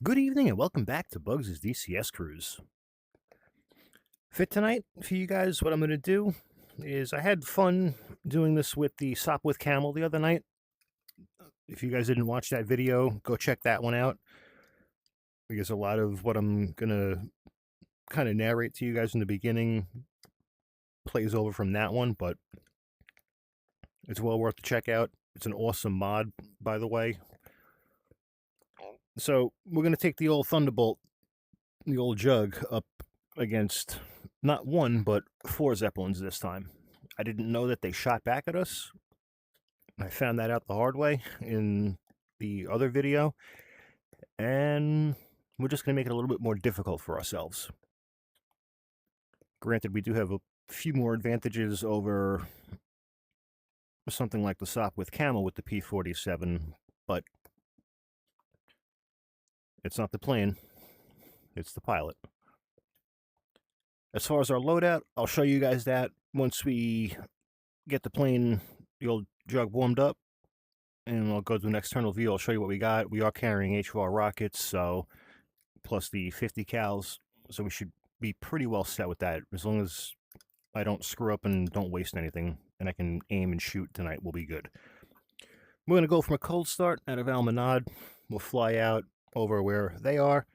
Good evening and welcome back to Bugs' DCS Cruise. Fit tonight for you guys, what I'm going to do is I had fun doing this with the Sop with Camel the other night. If you guys didn't watch that video, go check that one out. Because a lot of what I'm going to kind of narrate to you guys in the beginning plays over from that one, but it's well worth to check out. It's an awesome mod, by the way. So we're going to take the old Thunderbolt, the Ol Jug, up against not one, but 4 Zeppelins this time. I didn't know that they shot back at us. I found that out the hard way in the other video. And we're just going to make it a little bit more difficult for ourselves. Granted, we do have a few more advantages over something like the Sop with Camel with the P-47, but it's not the plane, it's the pilot. As far as our loadout, I'll show you guys that once we get the plane, the Ol Jug, warmed up, and I'll go to an external view. I'll show you what we got. We are carrying HVAR rockets, so plus the 50 cals, so we should be pretty well set with that. As long as I don't screw up and don't waste anything, and I can aim and shoot tonight, we'll be good. We're going to go from a cold start out of Almanad. We'll fly out over where they are.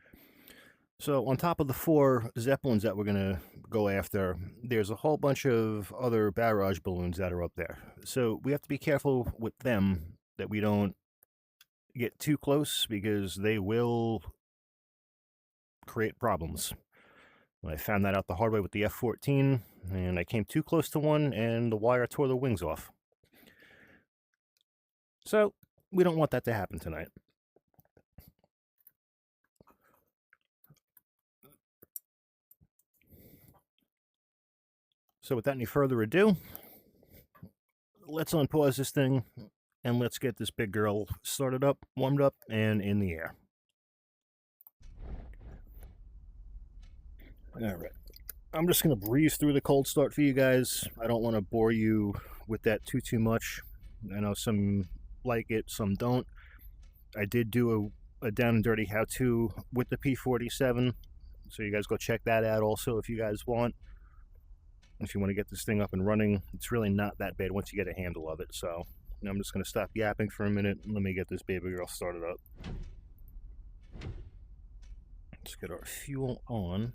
So on top of the 4 Zeppelins that we're going to go after, there's a whole bunch of other barrage balloons that are up there. So we have to be careful with them that we don't get too close because they will create problems. I found that out the hard way with the F-14, and I came too close to one and the wire tore the wings off. So we don't want that to happen tonight. So without any further ado, let's unpause this thing and let's get this big girl started up, warmed up, and in the air. All right. I'm just going to breeze through the cold start for you guys. I don't want to bore you with that too much. I know some like it, some don't. I did do a down and dirty how-to with the P-47, so you guys go check that out also if you guys want. If you want to get this thing up and running, it's really not that bad once you get a handle of it. So I'm just going to stop yapping for a minute and let me get this baby girl started up. Let's get our fuel on.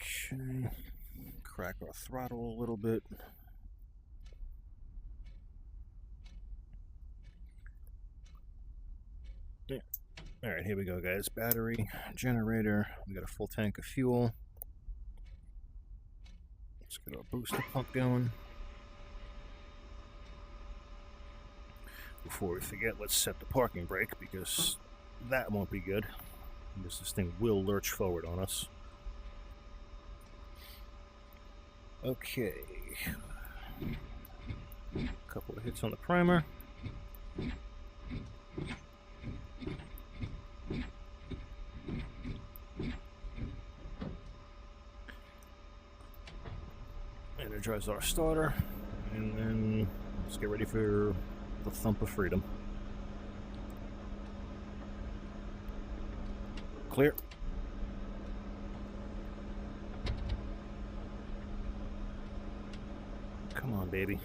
Okay, crack our throttle a little bit. Yeah. All right, here we go, guys. Battery, generator. We got a full tank of fuel. Let's get our booster pump going. Before we forget, let's set the parking brake because that won't be good. Because this thing will lurch forward on us. Okay. A couple of hits on the primer. Energize our starter, and then let's get ready for the thump of freedom. Clear. Come on, baby.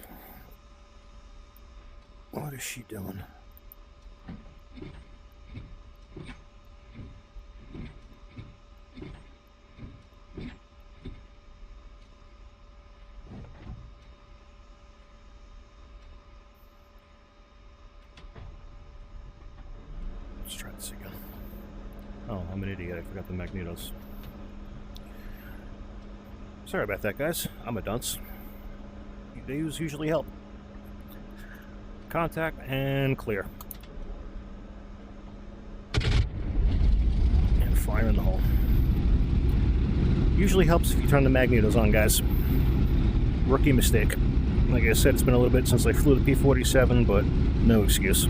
What is she doing? Let's try this again. Oh, I'm an idiot. I forgot the magnetos. Sorry about that, guys. I'm a dunce. These usually help. Contact and clear. And fire in the hole. Usually helps if you turn the magnetos on, guys. Rookie mistake. Like I said, it's been a little bit since I flew the P-47, but no excuse.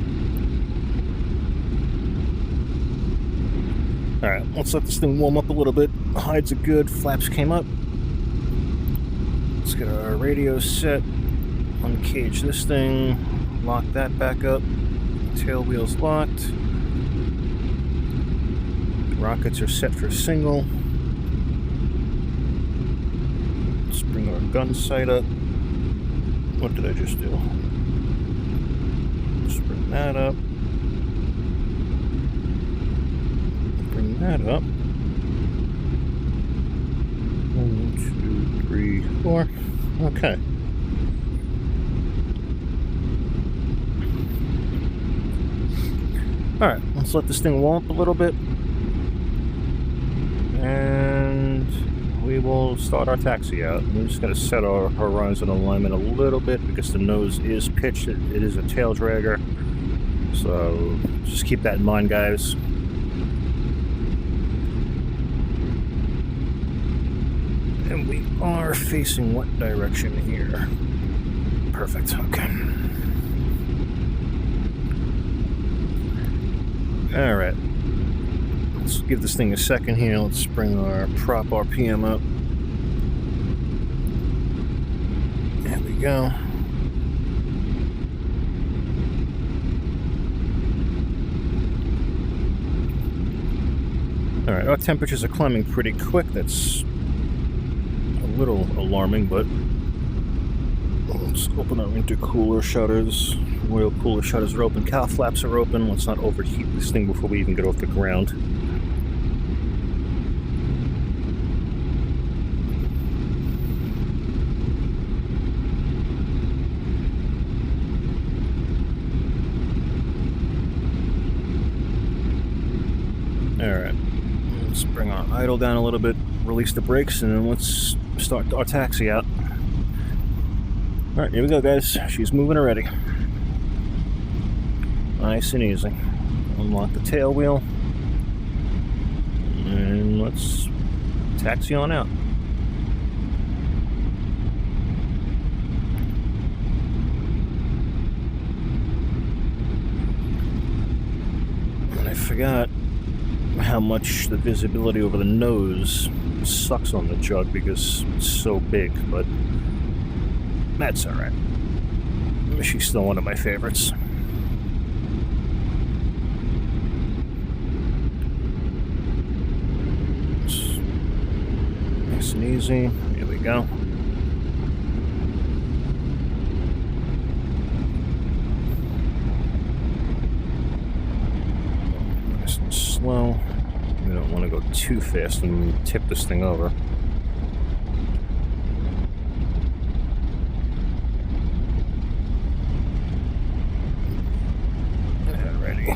Alright, let's let this thing warm up a little bit. Hides are good, flaps came up. Let's get our radio set. Uncage this thing. Lock that back up. Tail wheel's locked. Rockets are set for single. Let's bring our gun sight up. What did I just do? Let's bring that up. Bring that up. 1, 2, 3, 4. Okay. Alright, let's let this thing warm up a little bit. And we will start our taxi out. We just got to set our horizon alignment a little bit because the nose is pitched. It is a tail dragger. So just keep that in mind, guys. And we are facing what direction here? Perfect, okay. Alright. Let's give this thing a second here. Let's bring our prop RPM up. There we go. Alright, our temperatures are climbing pretty quick. That's a little alarming, but let's open our intercooler shutters. Oil cooler shutters are open, cowl flaps are open. Let's not overheat this thing before we even get off the ground. Alright, let's bring our idle down a little bit, release the brakes, and then let's start our taxi out. Alright, here we go, guys. She's moving already. Nice and easy. Unlock the tail wheel. And let's taxi on out. And I forgot how much the visibility over the nose sucks on the Jug because it's so big, but that's alright. She's still one of my favorites. Nice and easy. Here we go. Nice and slow. We don't want to go too fast and tip this thing over. Alrighty.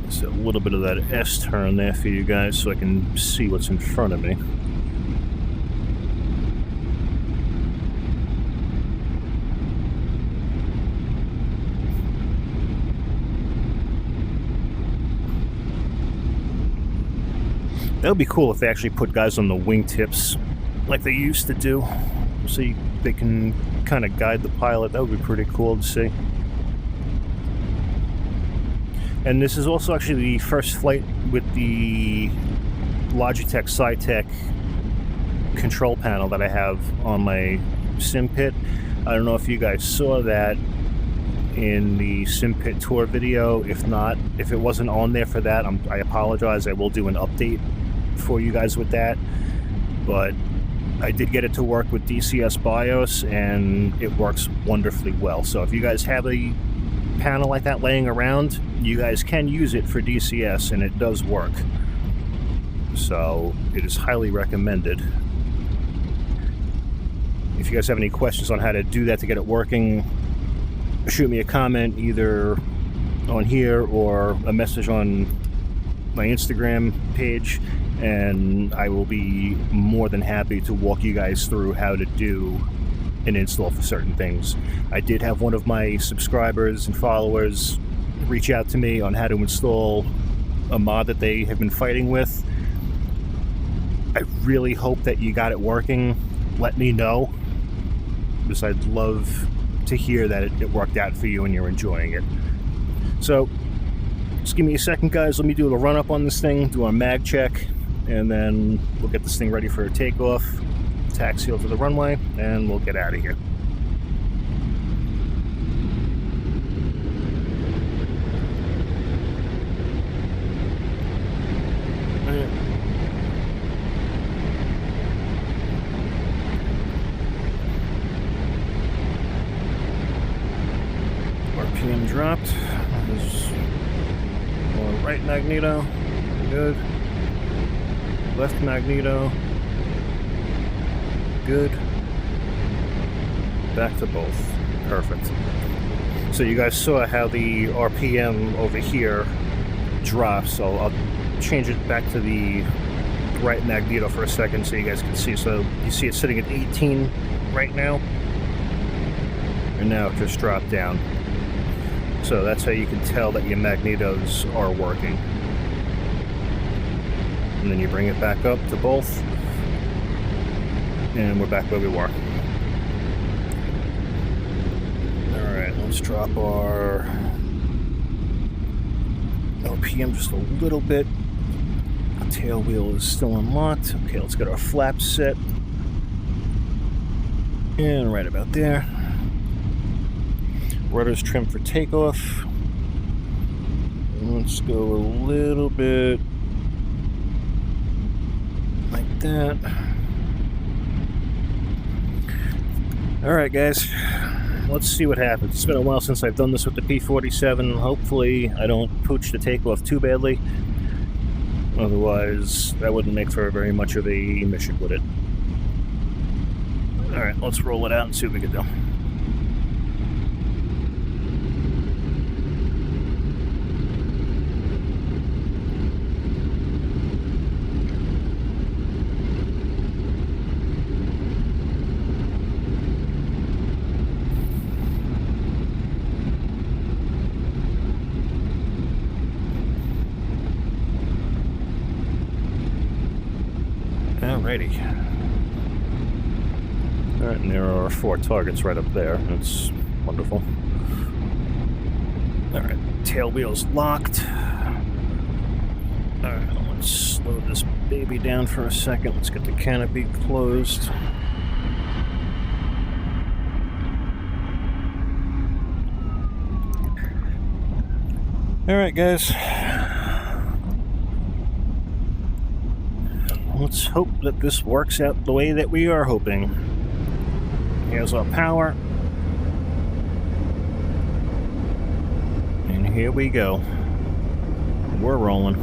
Just a little bit of that S turn there for you guys so I can see what's in front of me. That would be cool if they actually put guys on the wingtips like they used to do, so they can kind of guide the pilot. That would be pretty cool to see. And this is also actually the first flight with the Logitech SciTech control panel that I have on my sim pit. I don't know if you guys saw that in the sim pit tour video. If not, if it wasn't on there for that, I apologize. I will do an update for you guys with that, but I did get it to work with DCS BIOS and it works wonderfully well. So if you guys have a panel like that laying around, you guys can use it for DCS and it does work. So it is highly recommended. If you guys have any questions on how to do that to get it working, shoot me a comment either on here or a message on my Instagram page, and I will be more than happy to walk you guys through how to do an install for certain things. I did have one of my subscribers and followers reach out to me on how to install a mod that they have been fighting with. I really hope that you got it working. Let me know, because I'd love to hear that it worked out for you and you're enjoying it. So just give me a second, guys. Let me do a run up on this thing, do a mag check, and then we'll get this thing ready for a takeoff. taxi over the runway, and we'll get out of here. RPM dropped. Right magneto, good. Left magneto, good. Back to both, perfect. So you guys saw how the RPM over here drops, so I'll change it back to the right magneto for a second so you guys can see. So you see it sitting at 18 right now, and now it just dropped down. So that's how you can tell that your magnetos are working. And then you bring it back up to both, and we're back where we were. Alright, let's drop our RPM just a little bit. The tail wheel is still unlocked. Okay, let's get our flaps set. And right about there. Rudder's trimmed for takeoff. Let's go a little bit like that. Alright guys, let's see what happens. It's been a while since I've done this with the P-47. Hopefully I don't pooch the takeoff too badly. Otherwise, that wouldn't make for very much of a mission, would it? Alright, let's roll it out and see what we can do. Alrighty. Alright, and there are 4 targets right up there. That's wonderful. Alright, tail wheel's locked. Alright, let's slow this baby down for a second. Let's get the canopy closed. Alright, guys. Let's hope that this works out the way that we are hoping. Here's our power. And here we go. We're rolling.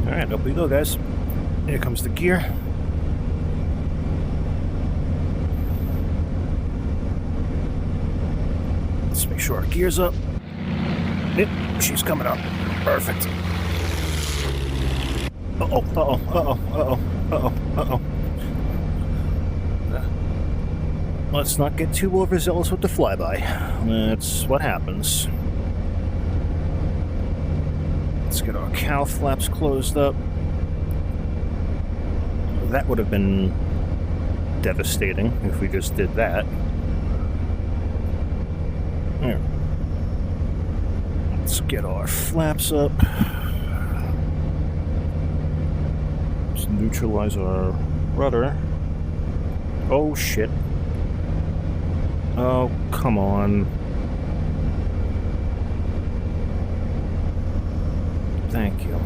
Alright, up we go, guys. Here comes the gear. Let's make sure our gear's up. Yep, she's coming up. Perfect. Uh-oh, uh-oh, uh-oh, uh-oh, uh-oh, uh-oh. Let's not get too overzealous with the flyby. That's what happens. Let's get our cow flaps closed up. That would have been devastating if we just did that. There. Let's get our flaps up. Let's neutralize our rudder. Oh shit. Oh, come on. Thank you.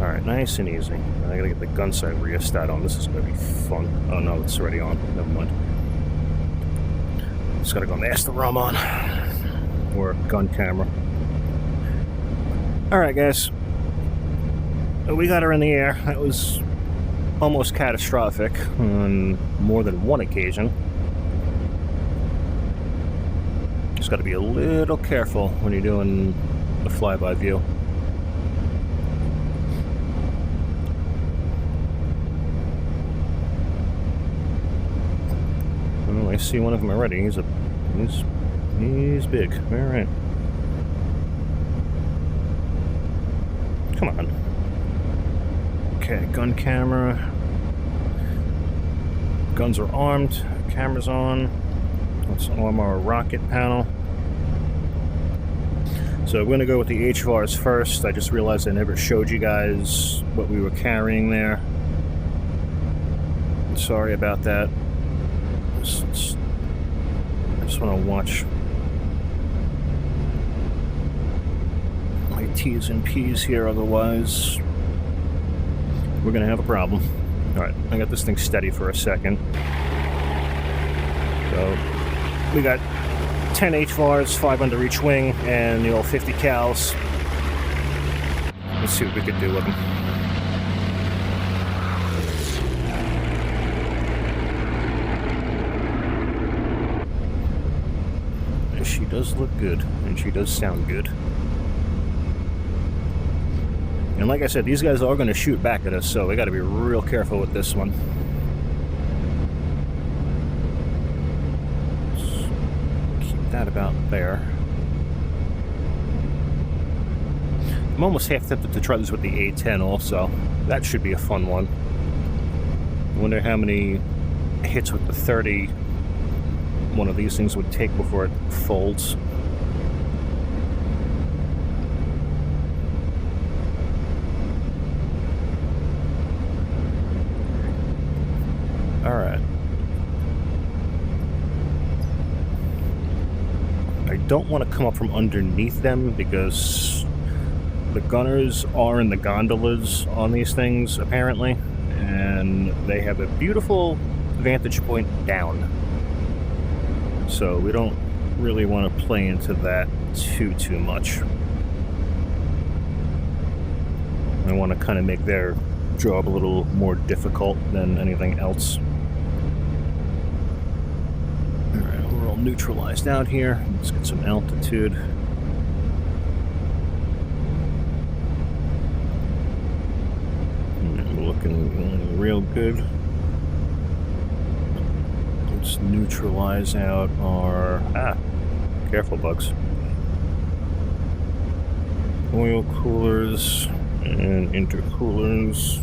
Alright, nice and easy. I gotta get the gun sight rheostat on. This is gonna be fun. Oh no, it's already on. Never mind. Just gotta go master ROM on. Or gun camera. Alright, guys. We got her in the air. That was almost catastrophic on more than one occasion. Just gotta be a little careful when you're doing the flyby view. Oh, I see one of them already. He's big. All right. Come on. Okay, gun camera. Guns are armed. Camera's on. Let's arm our rocket panel. So I'm going to go with the HVARs first. I just realized I never showed you guys what we were carrying there. Sorry about that. I just want to watch my T's and P's here, otherwise we're going to have a problem. Alright, I got this thing steady for a second. So, we got 10 HVARs, 5 under each wing, and the old 50 cals. Let's see what we could do with them. She does look good, and she does sound good. And like I said, these guys are going to shoot back at us, so we got to be real careful with this one. That about there. I'm almost half tempted to try this with the A10 also. That should be a fun one. I wonder how many hits with the 30 one of these things would take before it folds. Alright. I don't want to come up from underneath them because the gunners are in the gondolas on these things, apparently, and they have a beautiful vantage point down. So we don't really want to play into that too much. I want to kind of make their job a little more difficult than anything else. Alright, we're all neutralized out here. Let's get some altitude. We're looking real good. Let's neutralize out our... careful, bugs. Oil coolers and intercoolers.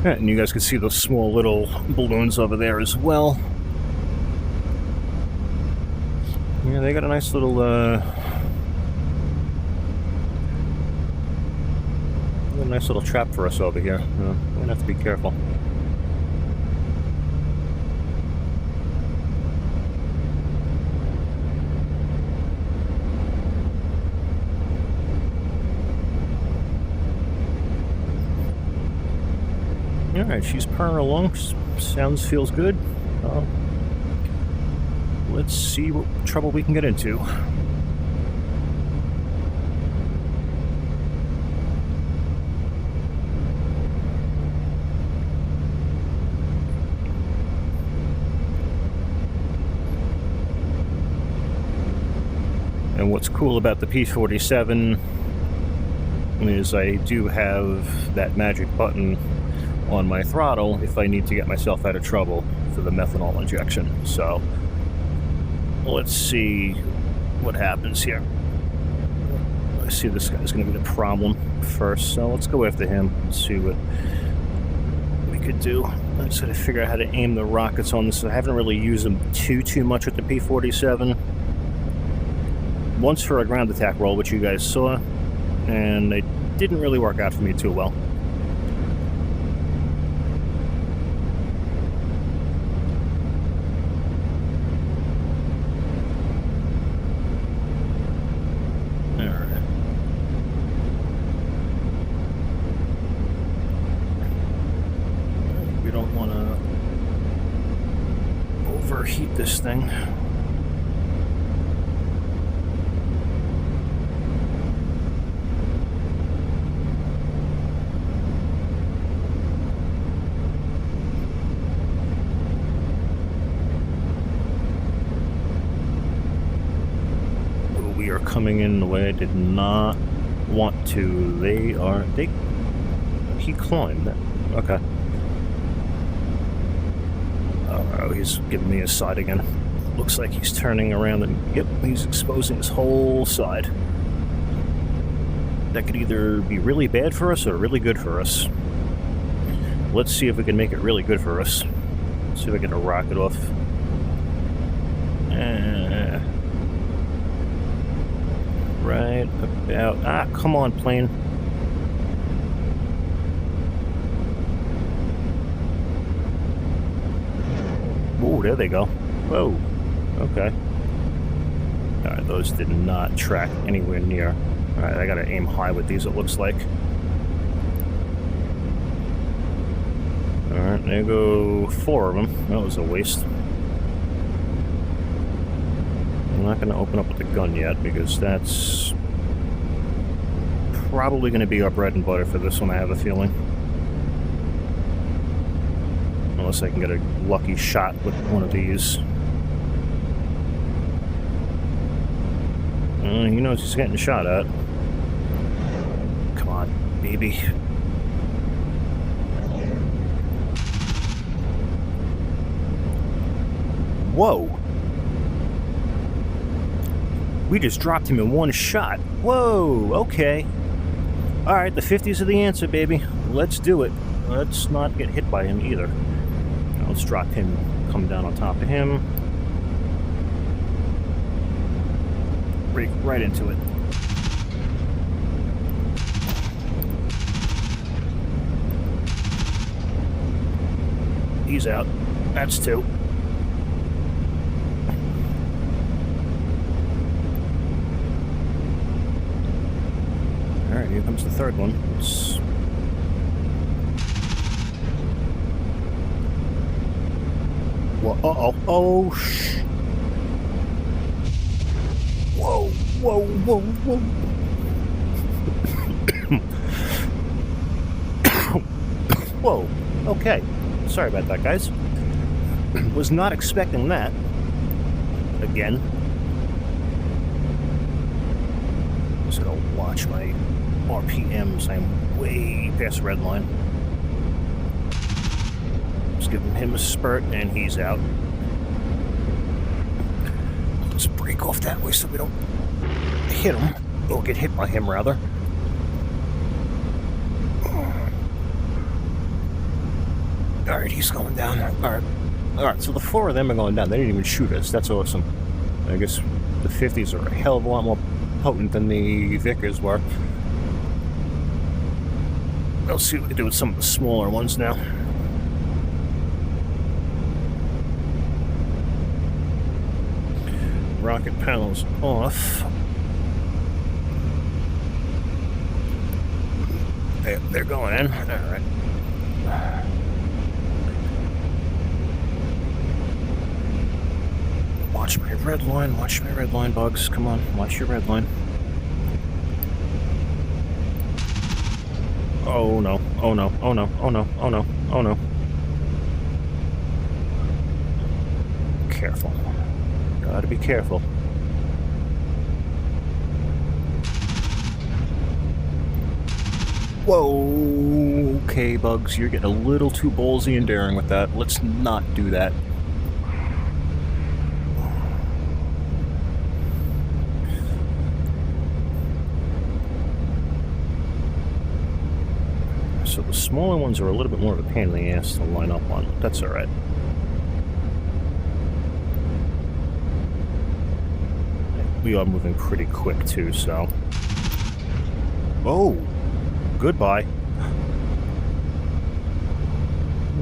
And you guys can see those small little balloons over there as well. Yeah, they got a nice little, nice little trap for us over here. We're gonna have to be careful. Alright, she's purring along. Feels good. Let's see what trouble we can get into. And what's cool about the P-47 is I do have that magic button on my throttle if I need to get myself out of trouble for the methanol injection. So let's see what happens here. I see this guy's going to be the problem first, so let's go after him and see what we could do. I just got to figure out how to aim the rockets on this. I haven't really used them too much with the P-47. Once for a ground attack roll, which you guys saw, and it didn't really work out for me too well. Alright. We don't want to overheat this thing. Coming in the way I did not want to. He climbed. Okay. Oh, he's giving me his side again. Looks like he's turning around and, yep, he's exposing his whole side. that could either be really bad for us or really good for us. Let's see if we can make it really good for us. Let's see if I get a rocket off. Right about... Ah, come on, plane. Oh, there they go. Whoa. Okay. Alright, those did not track anywhere near. Alright, I gotta aim high with these, it looks like. Alright, there go 4 of them. That was a waste. I'm not gonna open up with the gun yet, because that's probably gonna be our bread and butter for this one, I have a feeling. Unless I can get a lucky shot with one of these. He knows he's getting shot at. Come on, baby. Whoa! We just dropped him in one shot. Whoa, okay. Alright, the 50s are the answer, baby. Let's do it. Let's not get hit by him either. Now let's drop him, come down on top of him. Break right into it. He's out. That's 2. Alright, here comes the 3rd one. Let's... Well, uh-oh. Oh, shh. Whoa, whoa, whoa, whoa. Whoa, okay. Sorry about that, guys. Was not expecting that. Again. Just gonna watch my RPMs. I'm way past red line. Just giving him a spurt, and he's out. Let's break off that way so we don't hit him, or get hit by him, rather. Alright, he's going down. Alright, so the 4 of them are going down. They didn't even shoot us. That's awesome. I guess the 50s are a hell of a lot more potent than the Vickers were. Let's see what we can do with some of the smaller ones now. Rocket panels off. They're going in. Alright. Watch my red line, watch my red line, Bugs. Come on, watch your red line. Oh no, oh no, oh no, oh no, oh no, oh no. Careful. Gotta be careful. Whoa! Okay, Bugs, you're getting a little too ballsy and daring with that. Let's not do that. So the smaller ones are a little bit more of a pain in the ass to line up on. That's alright. We are moving pretty quick too, so... Oh! Goodbye.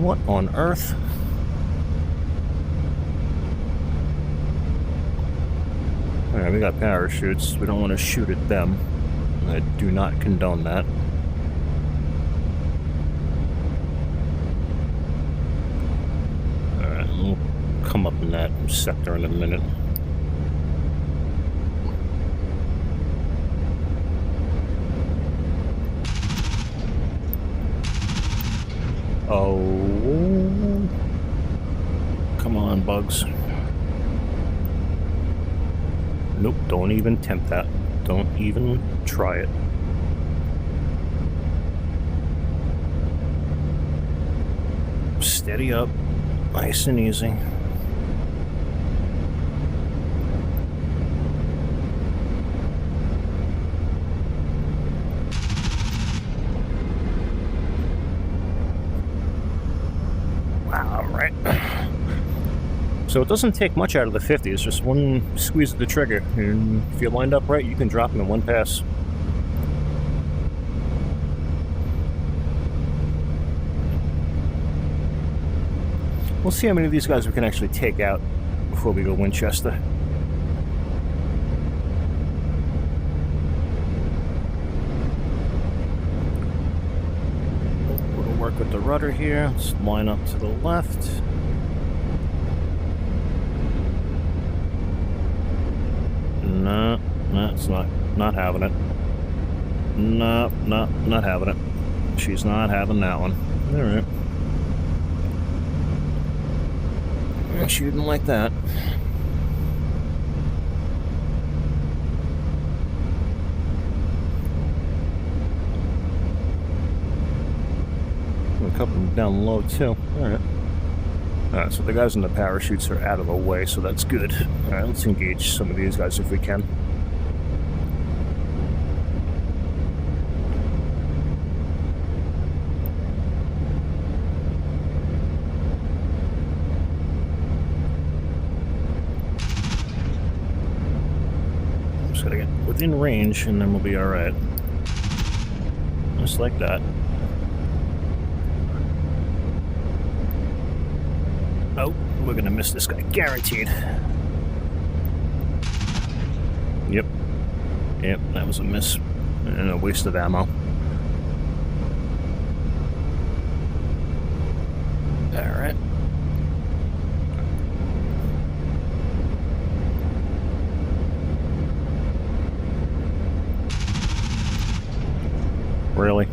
What on earth? Alright, we got parachutes. We don't want to shoot at them. I do not condone that. Alright, we'll come up in that sector in a minute. Oh, come on, Bugs. Nope, don't even tempt that. Don't even try it. Steady up, nice and easy. So it doesn't take much out of the 50. It's just one squeeze of the trigger, and if you're lined up right, you can drop them in one pass. We'll see how many of these guys we can actually take out before we go Winchester. We'll work with the rudder here. Let's line up to the left. No, it's not having it. No, not having it. She's not having that one. Alright. She didn't like that. A couple down low too. Alright. Alright, so the guys in the parachutes are out of the way, so that's good. Alright, let's engage some of these guys if we can. Just gotta get within range and then we'll be alright. Just like that. Oh, we're gonna miss this guy, guaranteed. Yep, that was a miss and a waste of ammo. Alright. Really?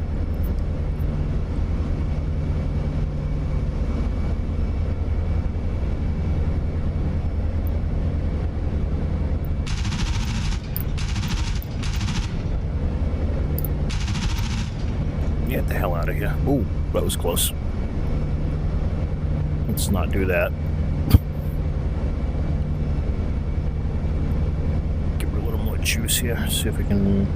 Get the hell out of here. Ooh, that was close. Let's not do that. Give her a little more juice here. See if we can...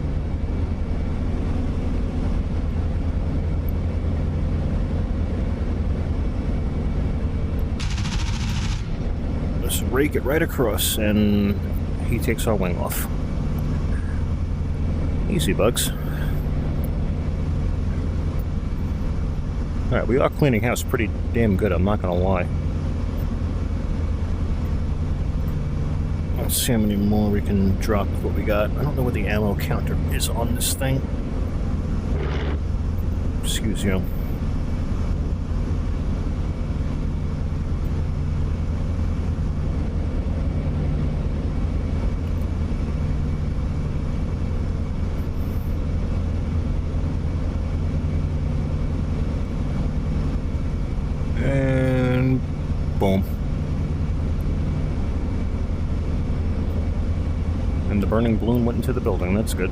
Just rake it right across and he takes our wing off. Easy, bugs. Alright, we are cleaning house pretty damn good, I'm not gonna lie. Let's see how many more we can drop with what we got. I don't know what the ammo counter is on this thing. Excuse you. And boom. And the burning balloon went into the building. That's good.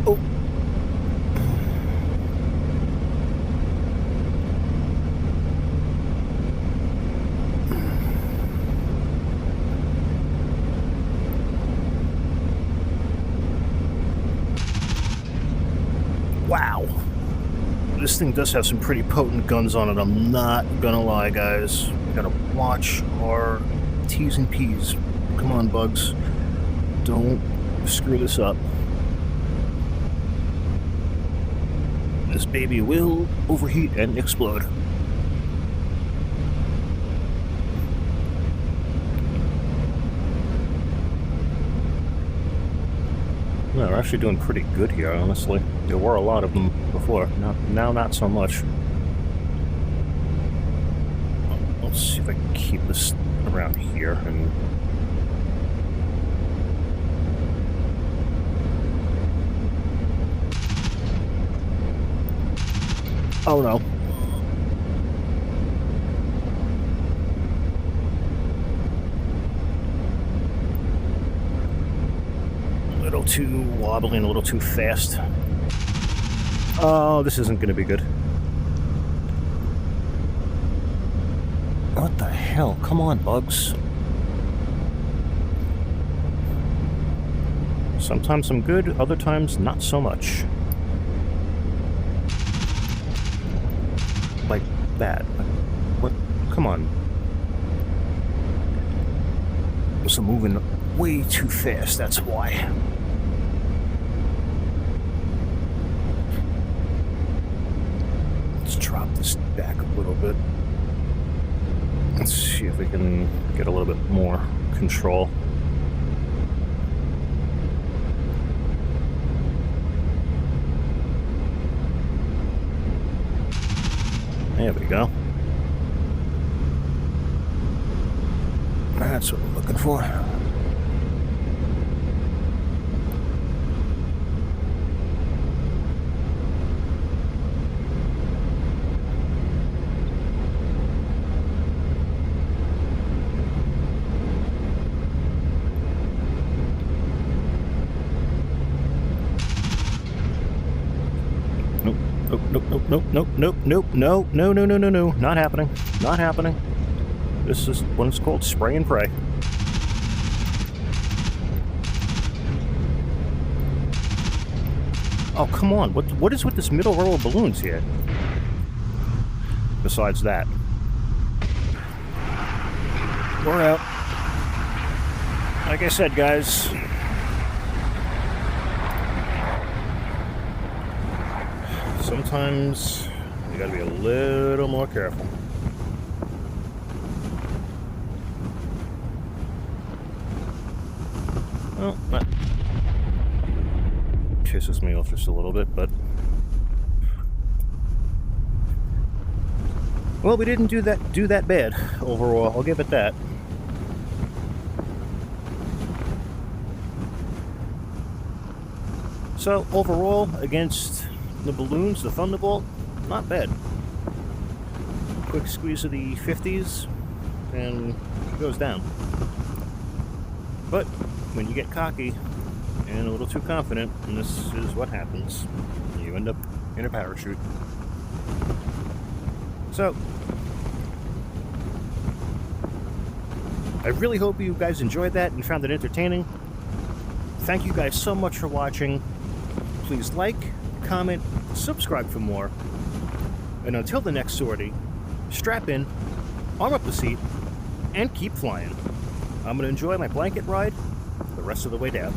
Oh. Wow. This thing does have some pretty potent guns on it, I'm not gonna lie, guys. We gotta watch our T's and P's. Come on, bugs. Don't screw this up. This baby will overheat and explode. No, we're actually doing pretty good here, honestly. There were a lot of them before. Now not so much. Let's see if I can keep this around here and... Oh no. A little too wobbly and a little too fast. Oh, this isn't going to be good. What the hell? Come on, bugs. Sometimes I'm good, other times not so much. Like that. What? Come on. I'm moving way too fast, that's why. Let's drop this back a little bit. Let's see if we can get a little bit more control. There we go. That's what I'm looking for. No, not happening, not happening. This is what it's called, spray and pray. Oh, come on, what is with this middle row of balloons here? Besides that. We're out. Like I said, guys, sometimes you gotta be a little more careful. Well, that pisses me off just a little bit, but... Well, we didn't do that bad overall, I'll give it that. So, overall, against the balloons, the Thunderbolt, not bad. Quick squeeze of the 50s, and it goes down. But when you get cocky and a little too confident, and this is what happens, you end up in a parachute. So, I really hope you guys enjoyed that and found it entertaining. Thank you guys so much for watching. Please like, comment, subscribe for more. And until the next sortie, strap in, arm up the seat, and keep flying. I'm going to enjoy my blanket ride the rest of the way down.